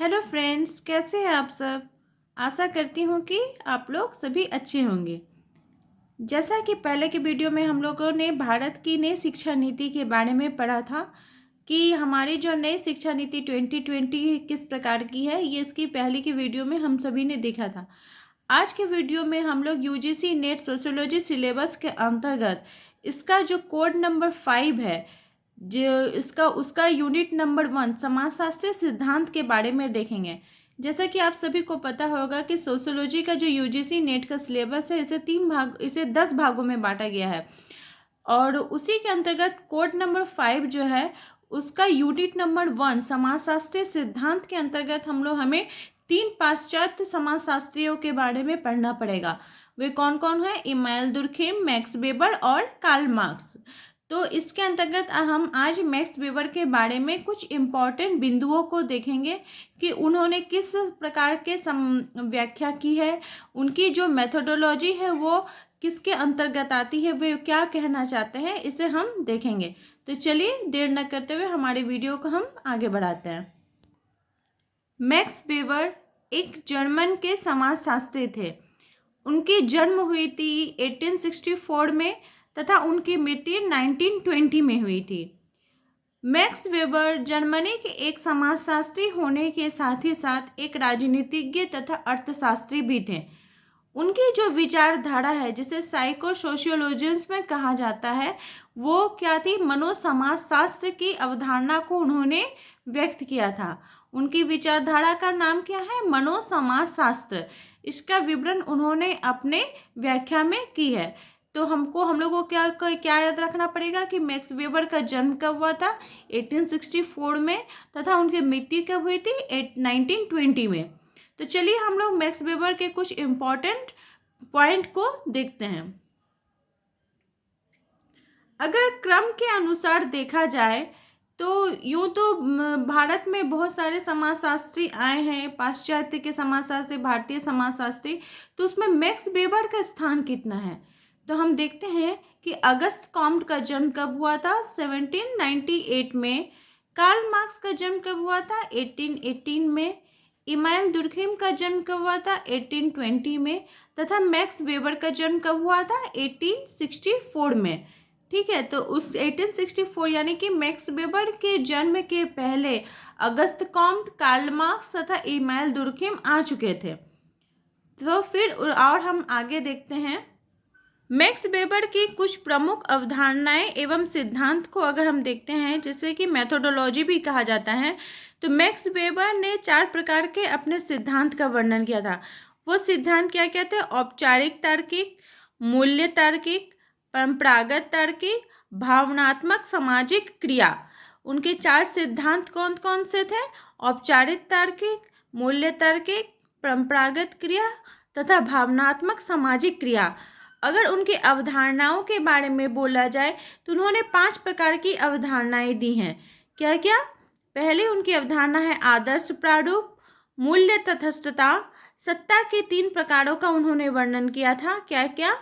Hello friends, कैसे हैं आप सब। आशा करती हूँ कि आप लोग सभी अच्छे होंगे। जैसा कि पहले के वीडियो में हम लोगों ने भारत की नई शिक्षा नीति के बारे में पढ़ा था कि हमारी जो नई शिक्षा नीति 2020 किस प्रकार की है, ये इसकी पहले की वीडियो में हम सभी ने देखा था। आज के वीडियो में हम लोग यूजीसी नेट सोशियोलॉजी सिलेबस के अंतर्गत इसका जो कोड नंबर 5 है, जो इसका उसका यूनिट नंबर 1 समाजशास्त्रीय सिद्धांत के बारे में देखेंगे। जैसा कि आप सभी को पता होगा कि सोशियोलॉजी का जो यूजीसी नेट का सिलेबस है, इसे 10 भागों में बांटा गया है और उसी के अंतर्गत कोड नंबर 5 जो है उसका यूनिट नंबर 1 समाजशास्त्रीय सिद्धांत के अंतर्गत हमें 3 पाश्चात्य समाजशास्त्रियों के बारे में पढ़ना पड़ेगा। वे कौन कौन है? इमानुएल दुर्खेम, मैक्स वेबर और कार्ल मार्क्स। तो इसके अंतर्गत हम आज मैक्स वेबर के बारे में कुछ इम्पॉर्टेंट बिंदुओं को देखेंगे कि उन्होंने किस प्रकार के व्याख्या की है, उनकी जो मेथोडोलॉजी है वो किसके अंतर्गत आती है, वे क्या कहना चाहते हैं, इसे हम देखेंगे। तो चलिए देर न करते हुए हमारे वीडियो को हम आगे बढ़ाते हैं। मैक्स वेबर एक जर्मन के समाजशास्त्री थे। उनकी जन्म हुई थी 1864 में तथा उनकी मृत्यु 1920 में हुई थी। मैक्स वेबर जर्मनी के एक समाजशास्त्री होने के साथ ही साथ एक राजनीतिज्ञ तथा अर्थशास्त्री भी थे। उनकी जो विचारधारा है, जिसे साइको सोशियोलॉजिस्ट में कहा जाता है, वो क्या थी? मनोसमाजशास्त्र की अवधारणा को उन्होंने व्यक्त किया था। उनकी विचारधारा का नाम क्या है? मनोसमाजशास्त्र। इसका विवरण उन्होंने अपने व्याख्या में की है। तो हम लोगों को क्या याद रखना पड़ेगा कि मैक्स वेबर का जन्म कब हुआ था? 1864 में तथा उनकी मृत्यु कब हुई थी? 1920 में। तो चलिए हम लोग मैक्स वेबर के कुछ इम्पॉर्टेंट पॉइंट को देखते हैं। अगर क्रम के अनुसार देखा जाए तो यूँ तो भारत में बहुत सारे समाजशास्त्री आए हैं, पाश्चात्य के समाजशास्त्री, भारतीय समाजशास्त्री। तो उसमें मैक्स वेबर का स्थान कितना है? तो हम देखते हैं कि अगस्त कॉम्ट का जन्म कब हुआ था? 1798 में। कार्ल मार्क्स का जन्म कब हुआ था? 1818 में। इमानुएल दुर्खेम का जन्म कब हुआ था? 1820 में। तथा मैक्स वेबर का जन्म कब हुआ था? 1864 में। ठीक है, तो उस 1864 यानी कि मैक्स वेबर के जन्म के पहले अगस्त कॉम्ट, कार्ल मार्क्स तथा इमानुएल दुर्खेम आ चुके थे। तो फिर और हम आगे देखते हैं। मैक्स वेबर की कुछ प्रमुख अवधारणाएं एवं सिद्धांत को अगर हम देखते हैं, जिसे कि मेथोडोलॉजी भी कहा जाता है, तो मैक्स वेबर ने 4 प्रकार के अपने सिद्धांत का वर्णन किया था। वो सिद्धांत क्या क्या थे? औपचारिक तार्किक, मूल्य तार्किक, परंपरागत तार्किक, भावनात्मक सामाजिक क्रिया। उनके 4 सिद्धांत कौन कौन से थे? औपचारिक तार्किक, मूल्य तार्किक, परंपरागत क्रिया तथा भावनात्मक सामाजिक क्रिया। अगर उनकी अवधारणाओं के बारे में बोला जाए तो उन्होंने 5 प्रकार की अवधारणाएं दी हैं। क्या क्या? पहले उनकी अवधारणा है आदर्श प्रारूप, मूल्य तटस्थता, सत्ता के 3 प्रकारों का उन्होंने वर्णन किया था। क्या क्या?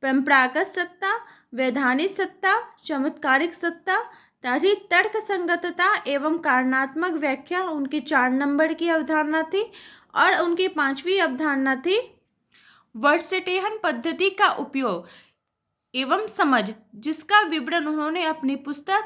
परंपरागत सत्ता, वैधानिक सत्ता, चमत्कारिक सत्ता तथा तर्क संगतता एवं कारणात्मक व्याख्या उनकी 4 नंबर की अवधारणा थी। और उनकी 5वीं अवधारणा थी वर्डस्टेहन पद्धति का उपयोग एवं समझ, जिसका विवरण उन्होंने अपनी पुस्तक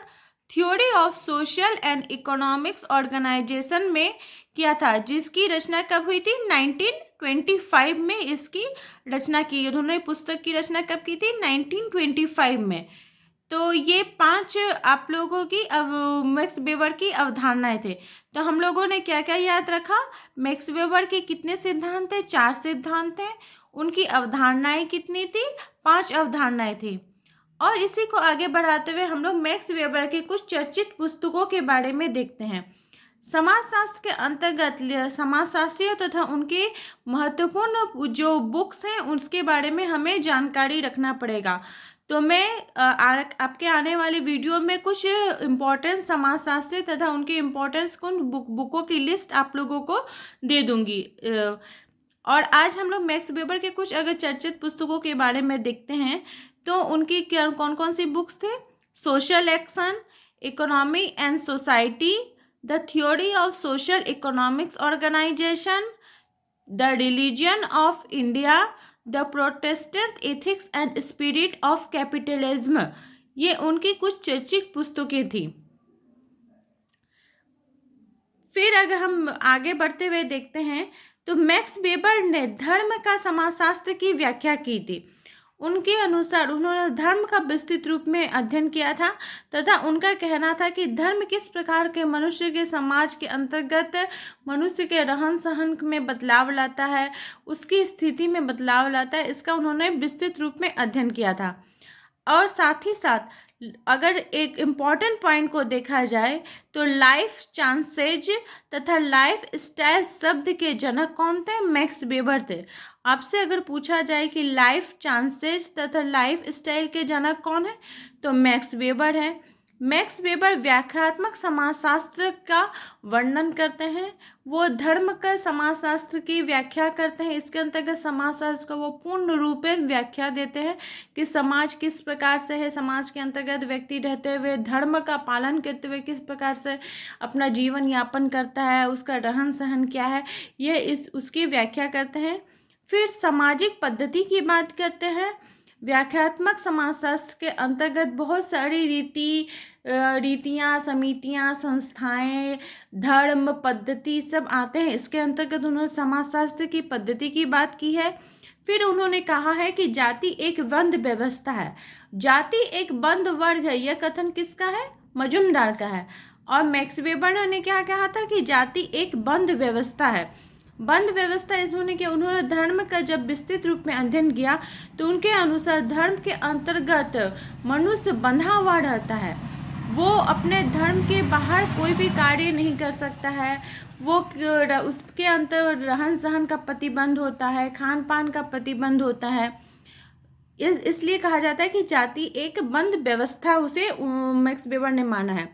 theory of social and economics organisation में किया था, जिसकी रचना कब हुई थी? 1925 में इसकी रचना की। उन्होंने पुस्तक की रचना कब की थी? 1925 में। तो ये 5 आप लोगों की मैक्स वेबर की अवधारणाएं थे। तो हम लोगों ने क्या क्या याद रखा? मैक्स वेबर के कितने सिद्धांत थे? 4 सिद्धांत थे। उनकी अवधारणाएं कितनी थी? 5 अवधारणाएं थी। और इसी को आगे बढ़ाते हुए हम लोग मैक्स वेबर के कुछ चर्चित पुस्तकों के बारे में देखते हैं। समाजशास्त्र के अंतर्गत समाजशास्त्रियों तथा उनके महत्वपूर्ण जो बुक्स हैं उसके बारे में हमें जानकारी रखना पड़ेगा। तो मैं आपके आने वाले वीडियो में कुछ इम्पोर्टेंट समाजशास्त्री तथा उनके इम्पोर्टेंस बुकों की लिस्ट आप लोगों को दे दूंगी। और आज हम लोग मैक्स वेबर के कुछ अगर चर्चित पुस्तकों के बारे में देखते हैं तो उनकी कौन कौन सी बुक्स थे? Social action, economy and society, the theory of social economics organisation, the religion of India, the Protestant ethics and spirit of capitalism. ये उनकी कुछ चर्चित पुस्तकें थी। फिर अगर हम आगे बढ़ते हुए देखते हैं तो मैक्स वेबर ने धर्म का समाजशास्त्र की व्याख्या की थी। उनके अनुसार उन्होंने धर्म का विस्तृत रूप में अध्ययन किया था तथा उनका कहना था कि धर्म किस प्रकार के मनुष्य के समाज के अंतर्गत मनुष्य के रहन सहन में बदलाव लाता है, उसकी स्थिति में बदलाव लाता है, इसका उन्होंने विस्तृत रूप में अध्ययन किया था। और साथ ही साथ अगर एक इम्पॉर्टेंट पॉइंट को देखा जाए तो लाइफ चांसेज तथा लाइफ स्टाइल शब्द के जनक कौन थे? मैक्स वेबर थे। आपसे अगर पूछा जाए कि लाइफ चांसेज तथा लाइफ स्टाइल के जनक कौन है, तो मैक्स वेबर है। मैक्स वेबर व्याख्यात्मक समाजशास्त्र का वर्णन करते हैं, वो धर्म का समाजशास्त्र की व्याख्या करते हैं। इसके अंतर्गत समाजशास्त्र का वो पूर्ण रूप में व्याख्या देते हैं कि समाज किस प्रकार से है, समाज के अंतर्गत व्यक्ति रहते हुए धर्म का पालन करते हुए किस प्रकार से अपना जीवन यापन करता है, उसका रहन सहन क्या है, ये उसकी व्याख्या करते हैं। फिर सामाजिक पद्धति की बात करते हैं। व्याख्यात्मक समाजशास्त्र के अंतर्गत बहुत सारी रीतियाँ, समितियाँ, संस्थाएं, धर्म, पद्धति सब आते हैं। इसके अंतर्गत उन्होंने समाजशास्त्र की पद्धति की बात की है। फिर उन्होंने कहा है कि जाति एक बंद व्यवस्था है, जाति एक बंद वर्ग है। यह कथन किसका है? मजुमदार का है। और मैक्स वेबर ने क्या कहा था कि जाति एक बंद व्यवस्था है। बंद व्यवस्था इन्होंने किया, उन्होंने धर्म का जब विस्तृत रूप में अध्ययन किया तो उनके अनुसार धर्म के अंतर्गत मनुष्य बंधा हुआ रहता है, वो अपने धर्म के बाहर कोई भी कार्य नहीं कर सकता है, वो उसके अंतर रहन सहन का प्रतिबंध होता है, खान पान का प्रतिबंध होता है। इसलिए कहा जाता है कि जाति एक बंद व्यवस्था, उसे मैक्स वेबर ने माना है।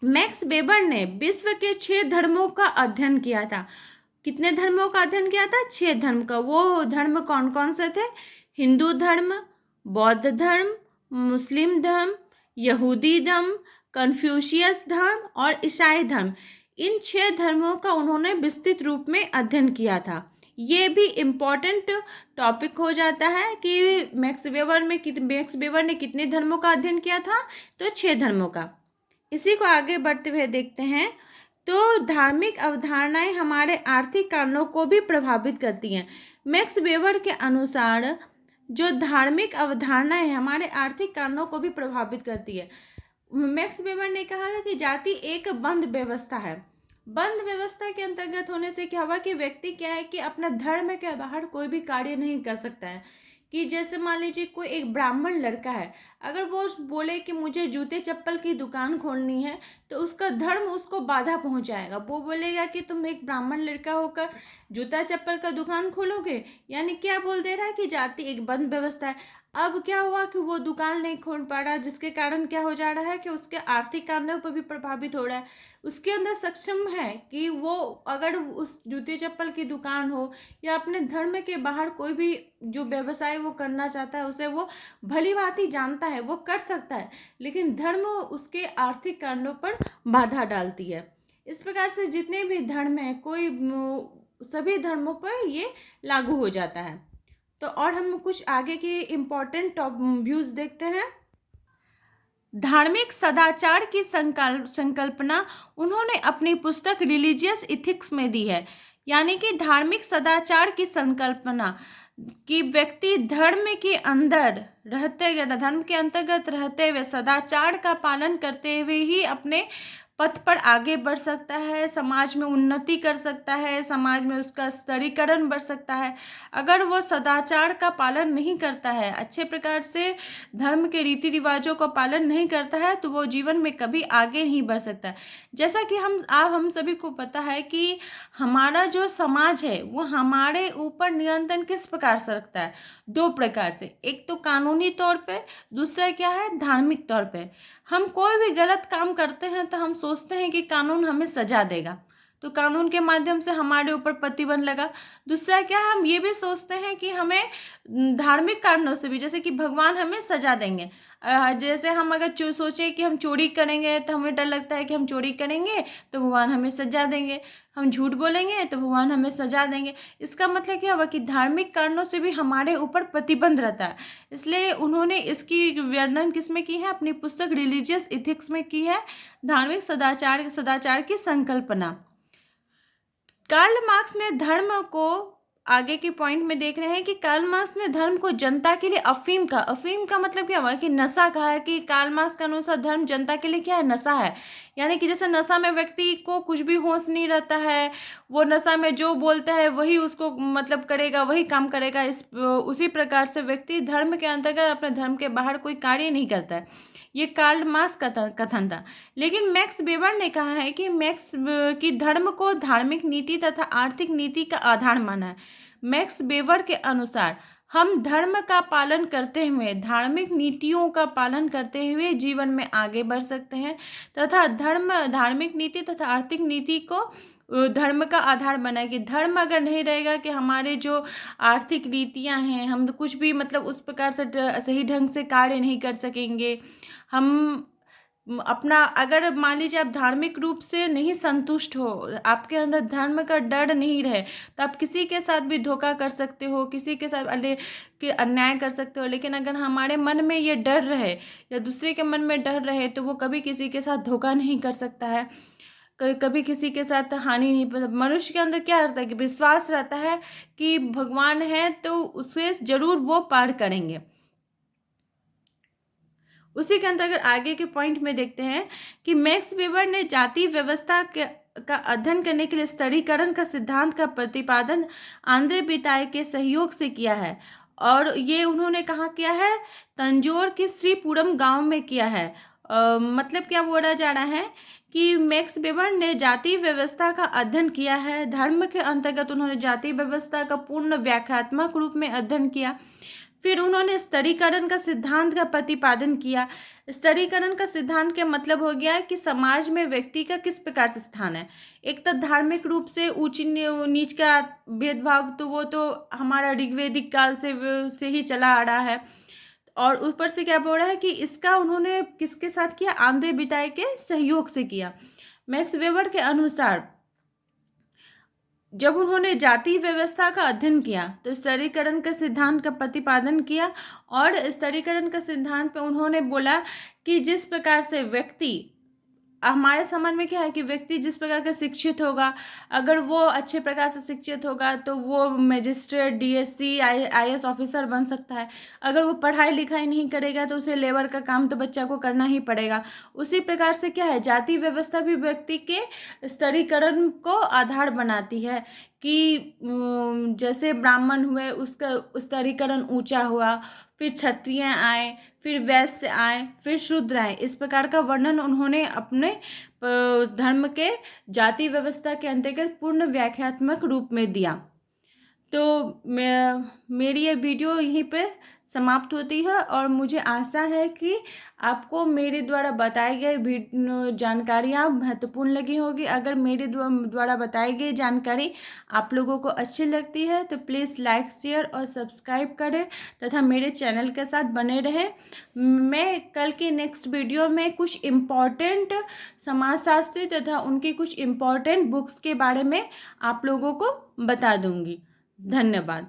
मैक्स वेबर ने विश्व के 6 धर्मों का अध्ययन किया था। कितने धर्मों का अध्ययन किया था? 6 धर्म का। वो धर्म कौन कौन से थे? हिंदू धर्म, बौद्ध धर्म, मुस्लिम धर्म, यहूदी धर्म, कन्फ्यूशियस धर्म और ईसाई धर्म। इन 6 धर्मों का उन्होंने विस्तृत रूप में अध्ययन किया था। ये भी इम्पॉर्टेंट टॉपिक हो जाता है कि मैक्स वेबर ने कितने धर्मों का अध्ययन किया था? तो 6 धर्मों का। इसी को आगे बढ़ते हुए देखते हैं तो धार्मिक अवधारणाएं हमारे आर्थिक कारणों को भी प्रभावित करती हैं। मैक्स वेबर के अनुसार जो धार्मिक अवधारणाएं हमारे आर्थिक कारणों को भी प्रभावित करती है। मैक्स वेबर ने कहा है कि जाति एक बंद व्यवस्था है। बंद व्यवस्था के अंतर्गत होने से क्या हुआ कि व्यक्ति क्या है कि अपना धर्म के बाहर कोई भी कार्य नहीं कर सकता है। कि जैसे मान लीजिए कोई एक ब्राह्मण लड़का है, अगर वो बोले कि मुझे जूते चप्पल की दुकान खोलनी है तो उसका धर्म उसको बाधा पहुंचाएगा। वो बोलेगा कि तुम एक ब्राह्मण लड़का होकर जूता चप्पल का दुकान खोलोगे, यानी क्या बोल दे रहा है कि जाति एक बंद व्यवस्था है। अब क्या हुआ कि वो दुकान नहीं खोल पा रहा, जिसके कारण क्या हो जा रहा है कि उसके आर्थिक कारणों पर भी प्रभावित हो रहा है। उसके अंदर सक्षम है कि वो अगर उस जूते चप्पल की दुकान हो या अपने धर्म के बाहर कोई भी जो व्यवसाय वो करना चाहता है उसे वो भली भांति जानता है, वो कर सकता है, लेकिन धर्म उसके आर्थिक कारणों पर बाधा डालती है। इस प्रकार से जितने भी धर्म हैं सभी धर्मों पर ये लागू हो जाता है। तो और हम कुछ आगे के इम्पोर्टेंट व्यूज देखते हैं। धार्मिक सदाचार की संकल्पना उन्होंने अपनी पुस्तक रिलीजियस इथिक्स में दी है। यानी कि धार्मिक सदाचार की संकल्पना कि व्यक्ति धर्म के अंतर्गत रहते हुए सदाचार का पालन करते हुए ही अपने पथ पर आगे बढ़ सकता है, समाज में उन्नति कर सकता है, समाज में उसका स्तरीकरण बढ़ सकता है। अगर वो सदाचार का पालन नहीं करता है, अच्छे प्रकार से धर्म के रीति रिवाजों का पालन नहीं करता है, तो वो जीवन में कभी आगे नहीं बढ़ सकता है। जैसा कि हम सभी को पता है कि हमारा जो समाज है वो हमारे ऊपर नियंत्रण किस प्रकार से रखता है? 2 प्रकार से। एक तो कानूनी तौर पे, दूसरा क्या है? धार्मिक तौर पे। हम कोई भी गलत काम करते हैं तो हम सोचते हैं कि कानून हमें सजा देगा, तो कानून के माध्यम से हमारे ऊपर प्रतिबंध लगा। दूसरा क्या, हम ये भी सोचते हैं कि हमें धार्मिक कारणों से भी, जैसे कि भगवान हमें सजा देंगे। जैसे हम अगर सोचें कि हम चोरी करेंगे तो हमें डर लगता है कि हम चोरी करेंगे तो भगवान हमें सजा देंगे, हम झूठ बोलेंगे तो भगवान हमें सजा देंगे। इसका मतलब क्या हुआ कि धार्मिक कारणों से भी हमारे ऊपर प्रतिबंध रहता है। इसलिए उन्होंने इसकी वर्णन किस में की है, अपनी पुस्तक रिलीजियस इथिक्स में की है, धार्मिक सदाचार की संकल्पना। कार्ल मार्क्स ने धर्म को, आगे के पॉइंट में देख रहे हैं कि कार्ल मार्क्स ने धर्म को जनता के लिए अफीम का मतलब क्या हुआ कि नशा कहा है, कि कार्ल मार्क्स के अनुसार धर्म जनता के लिए क्या है, नशा है। यानी कि जैसे नशा में व्यक्ति को कुछ भी होश नहीं रहता है, वो नशा में जो बोलता है वही उसको मतलब करेगा, वही काम करेगा। उसी प्रकार से व्यक्ति धर्म के अंतर्गत अपने धर्म के बाहर कोई कार्य नहीं करता है। ये कार्ल मार्क्स का कथन था। लेकिन मैक्स वेबर ने कहा है कि कि धर्म को धार्मिक नीति तथा आर्थिक नीति का आधार माना है। मैक्स वेबर के अनुसार हम धर्म का पालन करते हुए, धार्मिक नीतियों का पालन करते हुए जीवन में आगे बढ़ सकते हैं तथा धार्मिक नीति तथा आर्थिक नीति को धर्म का आधार बना, कि धर्म अगर नहीं रहेगा कि हमारे जो आर्थिक नीतियां हैं, हम कुछ भी मतलब उस प्रकार से सही ढंग से कार्य नहीं कर सकेंगे। हम अपना, अगर मान लीजिए आप धार्मिक रूप से नहीं संतुष्ट हो, आपके अंदर धर्म का डर नहीं रहे, तो आप किसी के साथ भी धोखा कर सकते हो, किसी के साथ अन्याय कर सकते हो। लेकिन अगर हमारे मन में ये डर रहे या दूसरे के मन में डर रहे तो वो कभी किसी के साथ धोखा नहीं कर सकता है, कभी किसी के साथ हानि नहीं। मनुष्य के अंदर क्या रहता है कि विश्वास रहता है कि भगवान है तो उसे जरूर वो पार करेंगे। उसी के अंतर्गत आगे के पॉइंट में देखते हैं कि मैक्स वेबर ने जाति व्यवस्था का अध्ययन करने के लिए स्तरीकरण का सिद्धांत का प्रतिपादन आंद्रे बिताए के सहयोग से किया है। और ये उन्होंने कहाँ किया है, तंजौर के श्रीपुरम गांव में किया है। मतलब क्या बोला जा रहा है कि मैक्स वेबर ने जाति व्यवस्था का अध्ययन किया है। धर्म के अंतर्गत उन्होंने जाति व्यवस्था का पूर्ण व्याख्यात्मक रूप में अध्ययन किया। फिर उन्होंने स्तरीकरण का सिद्धांत का प्रतिपादन किया। स्तरीकरण का सिद्धांत का मतलब हो गया कि समाज में व्यक्ति का किस प्रकार से स्थान है। एक तो धार्मिक रूप से ऊंच नीच का भेदभाव, तो वो तो हमारा ऋग्वेदिक काल से ही चला आ रहा है। और ऊपर से क्या बोल रहा है कि इसका उन्होंने किसके साथ किया, आंद्रे बिताए के सहयोग से किया। मैक्स वेबर के अनुसार जब उन्होंने जाति व्यवस्था का अध्ययन किया तो स्तरीकरण के सिद्धांत का प्रतिपादन किया। और स्तरीकरण के सिद्धांत पे उन्होंने बोला कि जिस प्रकार से व्यक्ति, हमारे समाज में क्या है कि व्यक्ति जिस प्रकार का शिक्षित होगा, अगर वो अच्छे प्रकार से शिक्षित होगा तो वो मजिस्ट्रेट, डीएससी, आईएएस ऑफिसर बन सकता है। अगर वो पढ़ाई लिखाई नहीं करेगा तो उसे लेबर का काम तो बच्चा को करना ही पड़ेगा। उसी प्रकार से क्या है, जाति व्यवस्था भी व्यक्ति के स्तरीकरण को आधार बनाती है कि जैसे ब्राह्मण हुए उसका स्तरीकरण ऊंचा हुआ, फिर क्षत्रिय आए, फिर वैश्य आए, फिर शूद्र आए। इस प्रकार का वर्णन उन्होंने अपने धर्म के जाति व्यवस्था के अंतर्गत पूर्ण व्याख्यात्मक रूप में दिया। तो मेरी ये वीडियो यहीं पे समाप्त होती है और मुझे आशा है कि आपको मेरे द्वारा बताई गई जानकारियाँ महत्वपूर्ण लगी होगी। अगर मेरे द्वारा बताई गई जानकारी आप लोगों को अच्छी लगती है तो प्लीज़ लाइक, शेयर और सब्सक्राइब करें तथा मेरे चैनल के साथ बने रहें। मैं कल की नेक्स्ट वीडियो में कुछ इम्पॉर्टेंट समाजशास्त्री तथा उनकी कुछ इम्पॉर्टेंट बुक्स के बारे में आप लोगों को बता दूंगी। धन्यवाद।